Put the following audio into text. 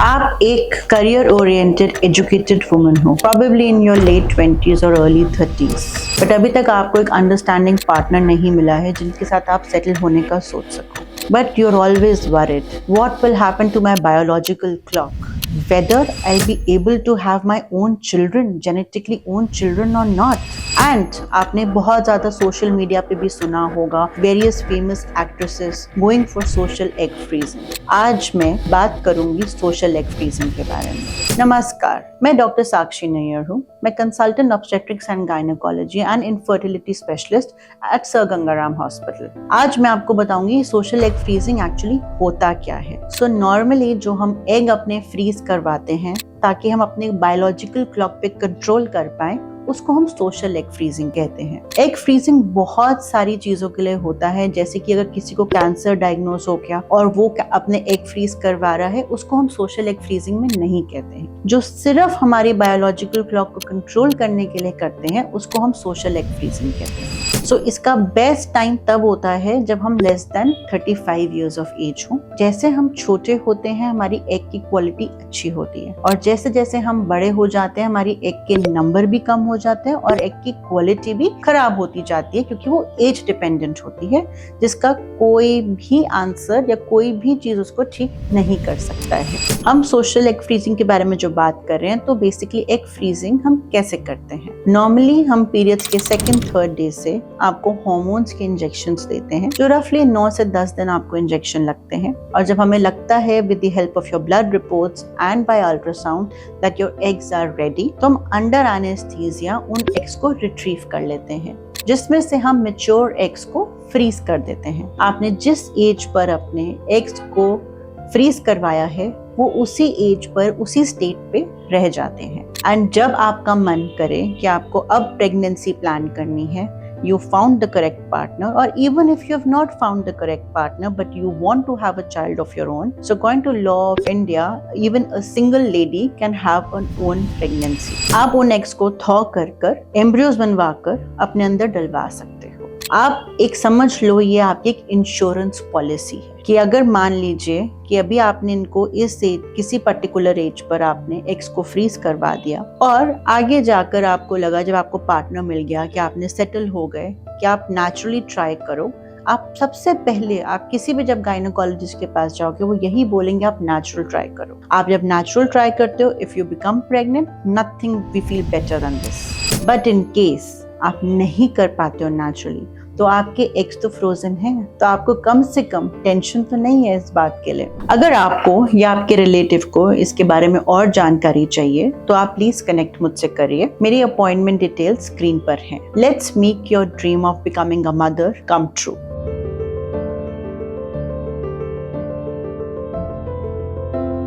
आप एक career oriented educated woman हो, probably in your late 20s और अर्ली 30s, बट अभी तक आपको एक अंडरस्टैंडिंग पार्टनर नहीं मिला है जिनके साथ आप सेटल होने का सोच सको. But you're always worried. What will happen to my biological clock? Whether I'll be able to have my own children, genetically own children or not. And आपने बहुत ज़्यादा सोशल मीडिया पे भी सुना होगा various famous actresses going for social egg freezing. आज मैं बात करूंगी social egg freezing के बारे में. नमस्कार, मैं डॉक्टर साक्षी नैयर हूँ. मैं consultant obstetrics and gynaecology and infertility specialist at sir Gangaram hospital. आज मैं आपको बताऊंगी सोशल एग फ्रीजिंग एक्चुअली होता क्या है. सो नॉर्मली जो हम एग अपने फ्रीज करवाते हैं ताकि हम अपने बायोलॉजिकल क्लॉक पे कंट्रोल कर पाएं, उसको हम सोशल एग फ्रीजिंग कहते हैं. एग फ्रीजिंग बहुत सारी चीजों के लिए होता है, जैसे कि अगर किसी को कैंसर डायग्नोज हो गया और वो अपने एग फ्रीज करवा रहा है, उसको हम सोशल एग फ्रीजिंग में नहीं कहते हैं. जो सिर्फ हमारी बायोलॉजिकल क्लॉक को कंट्रोल करने के लिए करते हैं, उसको हम सोशल एग फ्रीजिंग कहते हैं. सो इसका बेस्ट टाइम तब होता है जब हम less than 35 years of age हो. जैसे हम छोटे होते हैं हमारी एग की क्वालिटी अच्छी होती है, और जैसे जैसे हम बड़े हो जाते हैं हमारी एग के नंबर भी कम हो जाते हैं और एग की क्वालिटी भी खराब होती जाती है, क्योंकि वो एज डिपेंडेंट होती है, जिसका कोई भी आंसर या कोई भी चीज उसको ठीक नहीं कर सकता है. हम सोशल एग फ्रीजिंग के बारे में जो बात कर रहे हैं, तो बेसिकली एग फ्रीजिंग हम कैसे करते हैं. नॉर्मली हम पीरियड्स के 2nd-3rd डे से आपको हार्मोन्स के इंजेक्शंस देते हैं, जो रफली 9 से 10 दिन आपको इंजेक्शन लगते हैं. और जब हमें लगता है with the help of your blood reports and by ultrasound that your eggs are ready, तो हम अंडर एनेस्थीसिया उन एग्स को रिट्रीव कर लेते हैं, जिसमें से हम मैच्योर एग्स को फ्रीज कर देते हैं. आपने जिस एज पर अपने एग्स को फ्रीज करवाया है, वो उसी एज पर उसी स्टेट पे रह जाते हैं. एंड जब आपका मन करे कि आपको अब प्रेगनेंसी प्लान करनी है, you found the correct partner, or even if you have not found the correct partner but you want to have a child of your own, so according to law of India, even a single lady can have an own pregnancy. आप उन eggs को thaw कर embryos बनवा कर अपने अंदर डलवा सकते हो. आप एक समझ लो, ये आपकी एक इंश्योरेंस पॉलिसी है कि अगर मान लीजिए कि अभी आपने इनको इस किसी पर्टिकुलर एज पर आपने एग्स को फ्रीज करवा दिया, और आगे जाकर आपको लगा, जब आपको पार्टनर मिल गया, कि आपने सेटल हो गए, कि आप नेचुरली ट्राई करो. आप सबसे पहले आप किसी भी जब गायनेकोलॉजिस्ट के पास जाओगे, वो यही बोलेंगे आप नेचुरल ट्राई करो. आप जब नेचुरल ट्राई करते हो, if you become pregnant, nothing we feel better than this. But in case आप नहीं कर पाते हो नेचुरली, तो आपके एग्स तो फ्रोजन हैं, तो आपको कम से कम टेंशन तो नहीं है इस बात के लिए. अगर आपको या आपके रिलेटिव को इसके बारे में और जानकारी चाहिए, तो आप प्लीज कनेक्ट मुझसे करिए. मेरी अपॉइंटमेंट डिटेल्स स्क्रीन पर हैं. Let's make your dream of becoming a mother come true.